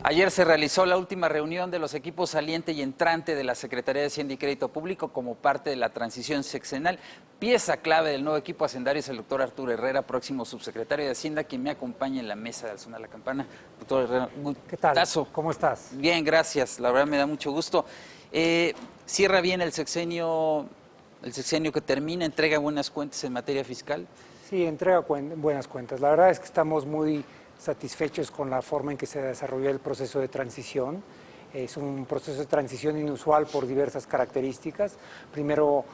Ayer se realizó la última reunión de los equipos saliente y entrante de la Secretaría de Hacienda y Crédito Público como parte de la transición sexenal. Pieza clave del nuevo equipo hacendario es el doctor Arturo Herrera, próximo subsecretario de Hacienda, quien me acompaña en la mesa de Al Sonar la Campana. Doctor Herrera, ¿Qué tal? gustazo. ¿Cómo estás? Bien, gracias. La verdad me da mucho gusto. Cierra bien el sexenio que termina, entrega buenas cuentas en materia fiscal. Sí, entrega buenas cuentas. La verdad es que estamos muy satisfechos con la forma en que se desarrolló el proceso de transición. Es un proceso de transición inusual por diversas características. Primero,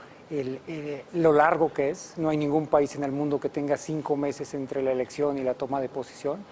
lo largo que es. No hay ningún país en el mundo que tenga 5 meses entre la elección y la toma de posición.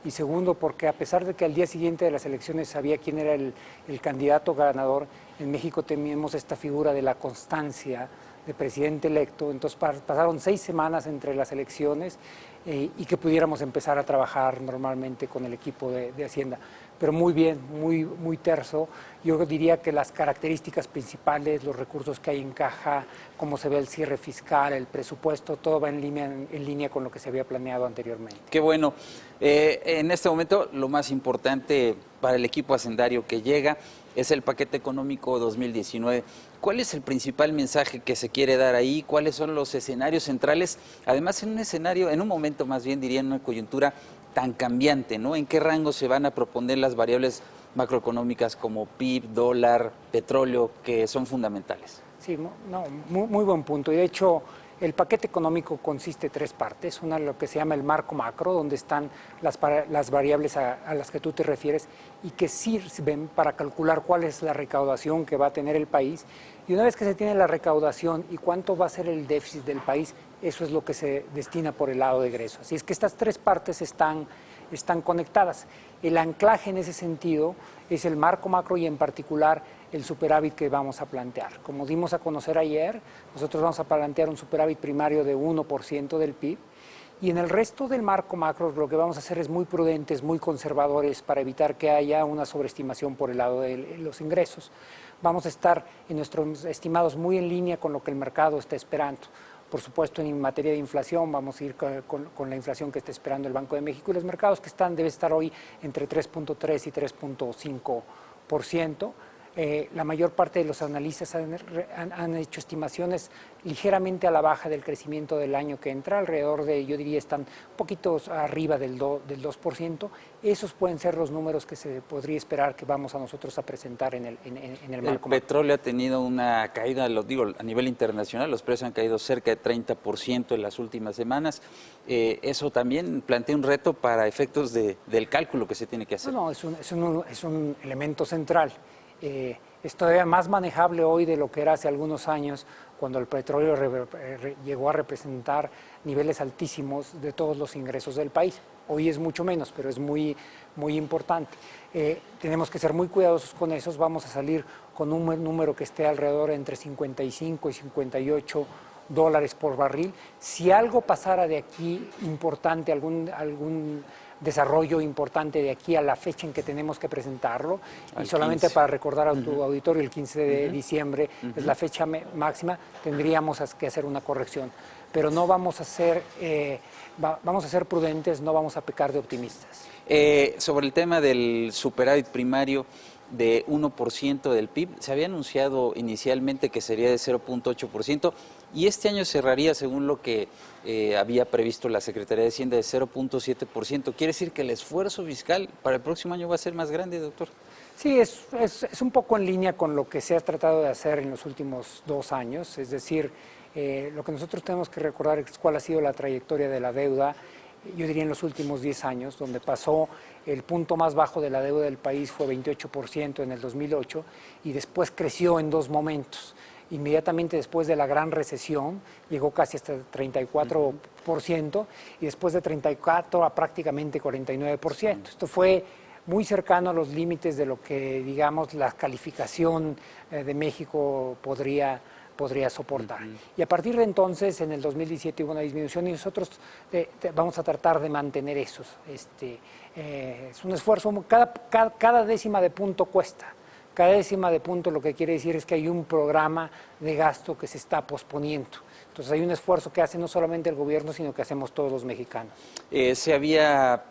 Y segundo, porque a pesar de que al día siguiente de las elecciones sabía quién era el candidato ganador, en México tenemos esta figura de la constancia de presidente electo. Entonces pasaron 6 semanas entre las elecciones y que pudiéramos empezar a trabajar normalmente con el equipo de Hacienda. Pero muy bien, muy terso. Yo diría que las características principales, los recursos que hay en caja, cómo se ve el cierre fiscal, el presupuesto, todo va en línea con lo que se había planeado anteriormente. Qué bueno. En este momento lo más importante para el equipo hacendario que llega es el paquete económico 2019. ¿Cuál es el principal mensaje que se quiere dar ahí? ¿Cuáles son los escenarios centrales? Además, en un momento más bien, diría, en una coyuntura tan cambiante, ¿no? ¿En qué rango se van a proponer las variables macroeconómicas como PIB, dólar, petróleo, que son fundamentales? Sí, muy buen punto. Y de hecho, el paquete económico consiste de 3 partes. Una, lo que se llama el marco macro, donde están las variables a las que tú te refieres y que sirven para calcular cuál es la recaudación que va a tener el país. Y una vez que se tiene la recaudación y cuánto va a ser el déficit del país, eso es lo que se destina por el lado de egreso. Así es que estas 3 partes están conectadas. El anclaje en ese sentido es el marco macro y en particular el superávit que vamos a plantear. Como dimos a conocer ayer, nosotros vamos a plantear un superávit primario de 1% del PIB y en el resto del marco macro lo que vamos a hacer es muy prudentes, muy conservadores para evitar que haya una sobreestimación por el lado de los ingresos. Vamos a estar en nuestros estimados muy en línea con lo que el mercado está esperando. Por supuesto, en materia de inflación, vamos a ir con la inflación que está esperando el Banco de México y los mercados que debe estar hoy entre 3.3 y 3.5%. La mayor parte de los analistas han hecho estimaciones ligeramente a la baja del crecimiento del año que entra, alrededor de, yo diría, están un poquito arriba del 2%. Esos pueden ser los números que se podría esperar que vamos a nosotros a presentar en el marco. El petróleo ha tenido una caída, lo digo, a nivel internacional, los precios han caído cerca de 30% en las últimas semanas. Eso también plantea un reto para efectos del cálculo que se tiene que hacer. No, es un elemento central. Es todavía más manejable hoy de lo que era hace algunos años, cuando el petróleo llegó a representar niveles altísimos de todos los ingresos del país. Hoy es mucho menos, pero es muy importante. Tenemos que ser muy cuidadosos con esos. Vamos a salir con un número que esté alrededor entre 55 y 58 dólares por barril. Si algo pasara de aquí importante, algún desarrollo importante de aquí a la fecha en que tenemos que presentarlo, y solamente 15. Para recordar a tu auditorio, el 15 de diciembre es la fecha máxima, tendríamos que hacer una corrección, pero no vamos a ser prudentes, no vamos a pecar de optimistas. Sobre el tema del superávit primario de 1% del PIB, se había anunciado inicialmente que sería de 0.8% y este año cerraría, según lo que había previsto la Secretaría de Hacienda, de 0.7%. ¿Quiere decir que el esfuerzo fiscal para el próximo año va a ser más grande, doctor? Sí, es un poco en línea con lo que se ha tratado de hacer en los últimos 2 años, es decir, lo que nosotros tenemos que recordar es cuál ha sido la trayectoria de la deuda, yo diría en los últimos 10 años, donde pasó el punto más bajo de la deuda del país fue 28% en el 2008 y después creció en 2 momentos. Inmediatamente después de la gran recesión llegó casi hasta 34% y después de 34% a prácticamente 49%. Esto fue muy cercano a los límites de lo que, digamos, la calificación de México podría soportar. Y a partir de entonces, en el 2017 hubo una disminución y nosotros vamos a tratar de mantener esos. Es un esfuerzo, cada décima de punto cuesta. Cada décima de punto lo que quiere decir es que hay un programa de gasto que se está posponiendo. Entonces hay un esfuerzo que hace no solamente el gobierno, sino que hacemos todos los mexicanos. Se había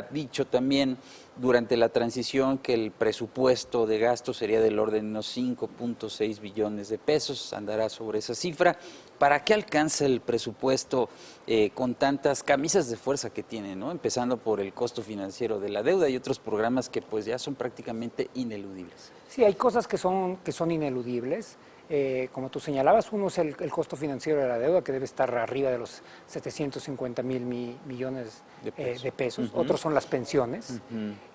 dicho también durante la transición que el presupuesto de gasto sería del orden de unos 5.6 billones de pesos, andará sobre esa cifra. ¿Para qué alcanza el presupuesto con tantas camisas de fuerza que tiene, ¿no? Empezando por el costo financiero de la deuda y otros programas que pues ya son prácticamente ineludibles? Sí, hay cosas que son ineludibles. Como tú señalabas, uno es el costo financiero de la deuda, que debe estar arriba de los 750,000 millones de pesos. Otros son las pensiones.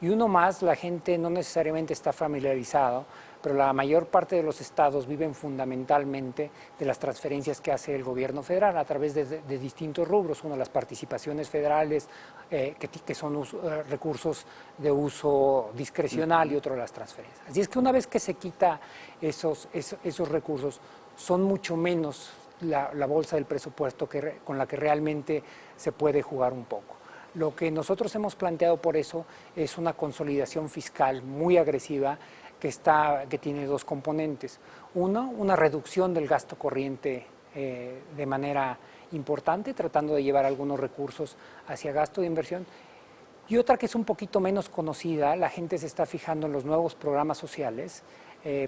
Y uno más, la gente no necesariamente está familiarizado, pero la mayor parte de los estados viven fundamentalmente de las transferencias que hace el gobierno federal a través de distintos rubros. Uno, las participaciones federales, que son recursos de uso discrecional, y otro, las transferencias. Así es que una vez que se quita esos recursos, son mucho menos la bolsa del presupuesto con la que realmente se puede jugar un poco. Lo que nosotros hemos planteado por eso es una consolidación fiscal muy agresiva que tiene dos componentes. Uno, una reducción del gasto corriente de manera importante, tratando de llevar algunos recursos hacia gasto de inversión. Y otra que es un poquito menos conocida, la gente se está fijando en los nuevos programas sociales,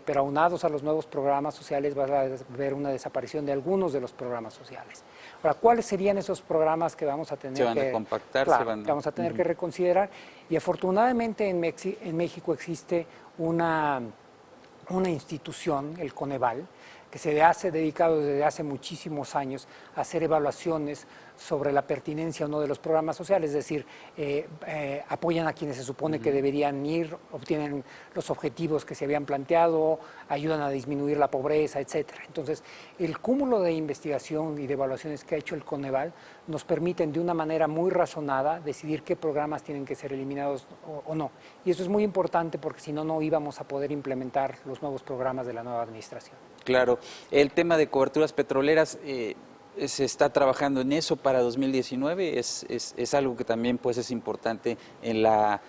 pero aunados a los nuevos programas sociales va a haber una desaparición de algunos de los programas sociales. Ahora, ¿cuáles serían esos programas que vamos a tener se van a compactar, que vamos a tener que reconsiderar? Y afortunadamente en México existe una institución, el Coneval, que se ha dedicado desde hace muchísimos años a hacer evaluaciones sobre la pertinencia o no de los programas sociales, es decir, apoyan a quienes se supone que deberían ir, obtienen los objetivos que se habían planteado, ayudan a disminuir la pobreza, etcétera. Entonces, el cúmulo de investigación y de evaluaciones que ha hecho el Coneval nos permiten de una manera muy razonada decidir qué programas tienen que ser eliminados o no. Y eso es muy importante porque si no, no íbamos a poder implementar los nuevos programas de la nueva administración. Claro, el tema de coberturas petroleras, se está trabajando en eso para 2019, es algo que también pues es importante en la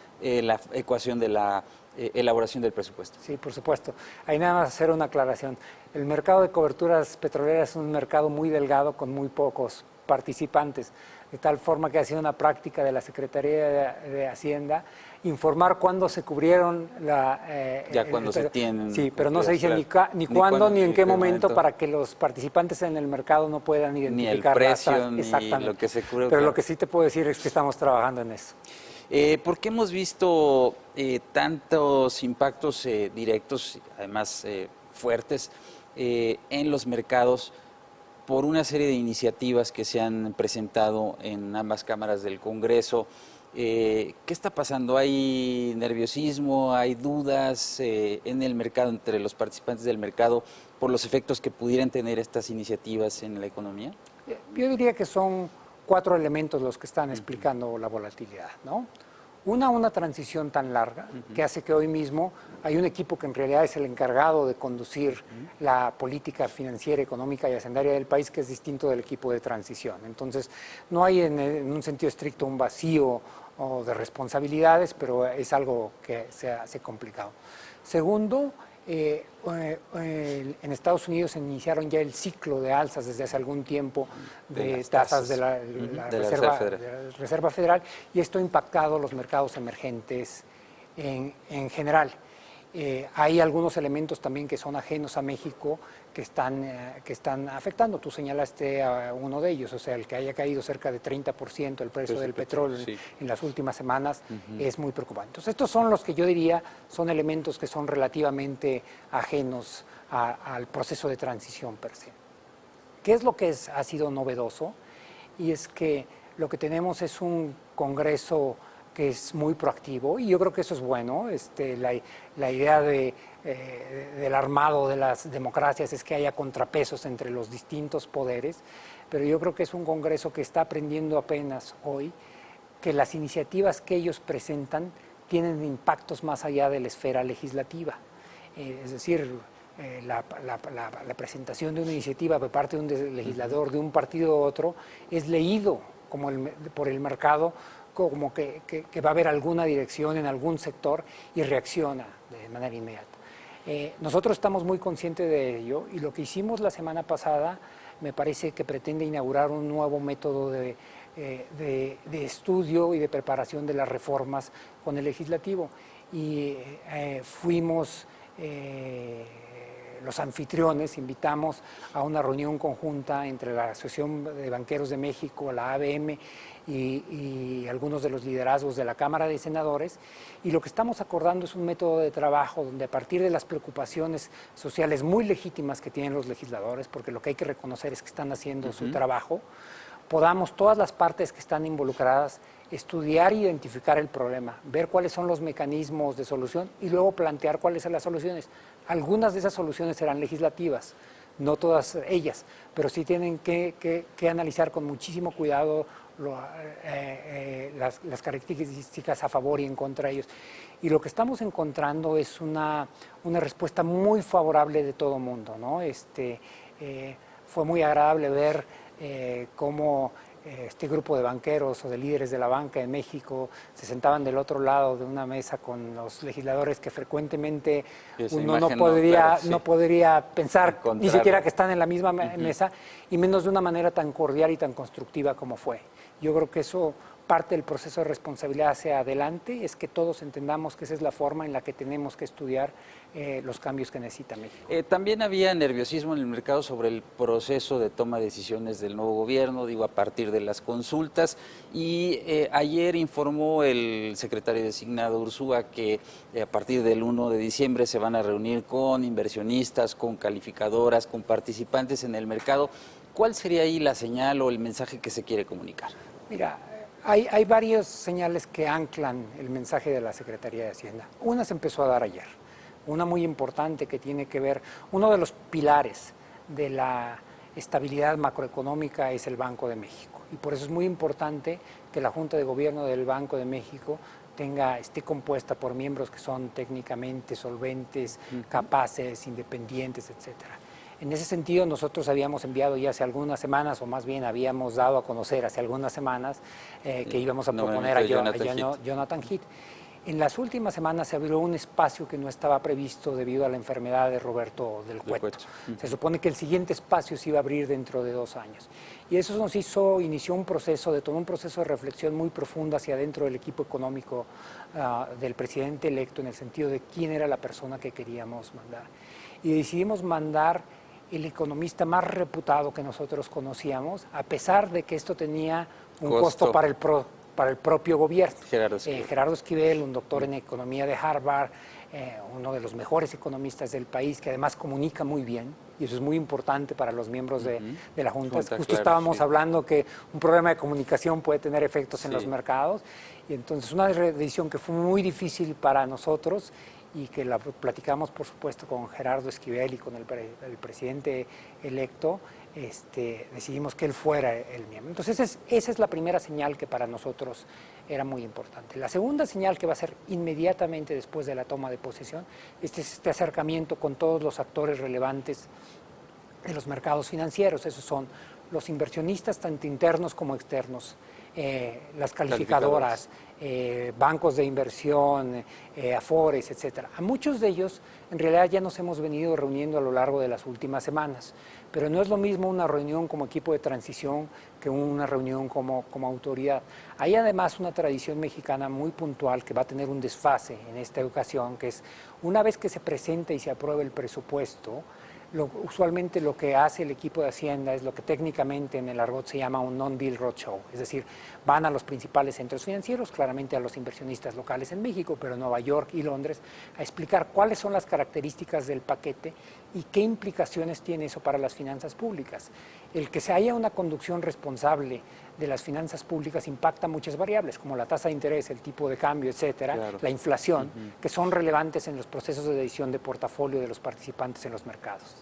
ecuación de la elaboración del presupuesto. Sí, por supuesto. Hay nada más hacer una aclaración. El mercado de coberturas petroleras es un mercado muy delgado con muy pocos participantes, de tal forma que ha sido una práctica de la Secretaría de Hacienda informar cuándo se cubrieron cuando se tienen. Sí, pero no se dice ni cuándo ni en qué momento para que los participantes en el mercado no puedan identificar ni el precio ni lo que se cubre. Pero claro, lo que sí te puedo decir es que estamos trabajando en eso. ¿Por qué hemos visto tantos impactos directos, además fuertes, en los mercados por una serie de iniciativas que se han presentado en ambas cámaras del Congreso? ¿Qué está pasando? ¿Hay nerviosismo, hay dudas en el mercado, entre los participantes del mercado, por los efectos que pudieran tener estas iniciativas en la economía? Yo diría que son 4 elementos los que están explicando la volatilidad, ¿no? Una transición tan larga que hace que hoy mismo hay un equipo que en realidad es el encargado de conducir la política financiera, económica y hacendaria del país, que es distinto del equipo de transición. Entonces, no hay en un sentido estricto un vacío de responsabilidades, pero es algo que se hace complicado. Segundo, en Estados Unidos se iniciaron ya el ciclo de alzas desde hace algún tiempo de tasas de la Reserva Federal, y esto ha impactado los mercados emergentes en general. Hay algunos elementos también que son ajenos a México que están afectando. Tú señalaste a uno de ellos, o sea, el que haya caído cerca de 30% el precio del petróleo en las últimas semanas es muy preocupante. Entonces, estos son los que yo diría son elementos que son relativamente ajenos al proceso de transición per se. ¿Qué es lo que ha sido novedoso? Y es que lo que tenemos es un Congreso que es muy proactivo, y yo creo que eso es bueno. La idea del armado de las democracias es que haya contrapesos entre los distintos poderes, pero yo creo que es un Congreso que está aprendiendo apenas hoy que las iniciativas que ellos presentan tienen impactos más allá de la esfera legislativa. Es decir, la presentación de una iniciativa por parte de un legislador de un partido u otro es leído por el mercado como que va a haber alguna dirección en algún sector y reacciona de manera inmediata. Nosotros estamos muy conscientes de ello, y lo que hicimos la semana pasada me parece que pretende inaugurar un nuevo método de de estudio y de preparación de las reformas con el legislativo. Y fuimos los anfitriones, invitamos a una reunión conjunta entre la Asociación de Banqueros de México, la ABM y algunos de los liderazgos de la Cámara de Senadores, y lo que estamos acordando es un método de trabajo donde a partir de las preocupaciones sociales muy legítimas que tienen los legisladores, porque lo que hay que reconocer es que están haciendo su trabajo, podamos todas las partes que están involucradas estudiar e identificar el problema, ver cuáles son los mecanismos de solución y luego plantear cuáles son las soluciones. Algunas de esas soluciones serán legislativas, no todas ellas, pero sí tienen que analizar con muchísimo cuidado las características a favor y en contra de ellos. Y lo que estamos encontrando es una respuesta muy favorable de todo el mundo, ¿no? Fue muy agradable ver cómo este grupo de banqueros o de líderes de la banca en México se sentaban del otro lado de una mesa con los legisladores que frecuentemente uno no podría pensar ni siquiera que están en la misma mesa, y menos de una manera tan cordial y tan constructiva como fue. Yo creo que eso, parte del proceso de responsabilidad hacia adelante, es que todos entendamos que esa es la forma en la que tenemos que estudiar los cambios que necesita México. También había nerviosismo en el mercado sobre el proceso de toma de decisiones del nuevo gobierno, digo, a partir de las consultas, y ayer informó el secretario designado Ursúa que a partir del 1 de diciembre se van a reunir con inversionistas, con calificadoras, con participantes en el mercado. ¿Cuál sería ahí la señal o el mensaje que se quiere comunicar? Mira, hay varias señales que anclan el mensaje de la Secretaría de Hacienda. Una se empezó a dar ayer, una muy importante que tiene que ver, uno de los pilares de la estabilidad macroeconómica es el Banco de México. Y por eso es muy importante que la Junta de Gobierno del Banco de México esté compuesta por miembros que son técnicamente solventes, capaces, independientes, etcétera. En ese sentido, nosotros habíamos enviado ya hace algunas semanas, o más bien habíamos dado a conocer hace algunas semanas, que íbamos a proponer a Jonathan Heath. En las últimas semanas se abrió un espacio que no estaba previsto debido a la enfermedad de Roberto del Cueto. Se supone que el siguiente espacio se iba a abrir dentro de 2 años. Y eso nos inició un proceso de reflexión muy profunda hacia adentro del equipo económico del presidente electo, en el sentido de quién era la persona que queríamos mandar. Y decidimos mandar el economista más reputado que nosotros conocíamos, a pesar de que esto tenía un costo para el propio gobierno. Gerardo Esquivel, un doctor en economía de Harvard, uno de los mejores economistas del país, que además comunica muy bien, y eso es muy importante para los miembros de la Junta. Justo estábamos hablando que un problema de comunicación puede tener efectos en los mercados, y entonces una decisión que fue muy difícil para nosotros, y que la platicamos, por supuesto, con Gerardo Esquivel y con el presidente electo, decidimos que él fuera el miembro. Entonces, esa es la primera señal que para nosotros era muy importante. La segunda señal, que va a ser inmediatamente después de la toma de posesión, es este acercamiento con todos los actores relevantes de los mercados financieros. Esos son los inversionistas, tanto internos como externos, las calificadoras, bancos de inversión, afores, etcétera. A muchos de ellos, en realidad, ya nos hemos venido reuniendo a lo largo de las últimas semanas, pero no es lo mismo una reunión como equipo de transición que una reunión como autoridad. Hay además una tradición mexicana muy puntual que va a tener un desfase en esta ocasión, que es una vez que se presenta y se aprueba el presupuesto, usualmente lo que hace el equipo de Hacienda es lo que técnicamente en el argot se llama un non-deal roadshow, es decir, van a los principales centros financieros, claramente a los inversionistas locales en México, pero en Nueva York y Londres, a explicar cuáles son las características del paquete y qué implicaciones tiene eso para las finanzas públicas. El que se haya una conducción responsable de las finanzas públicas impacta muchas variables, como la tasa de interés, el tipo de cambio, etcétera, la inflación, que son relevantes en los procesos de decisión de portafolio de los participantes en los mercados.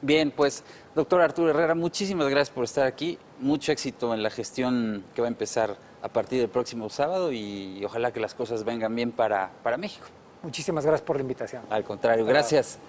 Bien, pues, doctor Arturo Herrera, muchísimas gracias por estar aquí. Mucho éxito en la gestión que va a empezar a partir del próximo sábado y ojalá que las cosas vengan bien para México. Muchísimas gracias por la invitación. Al contrario, gracias.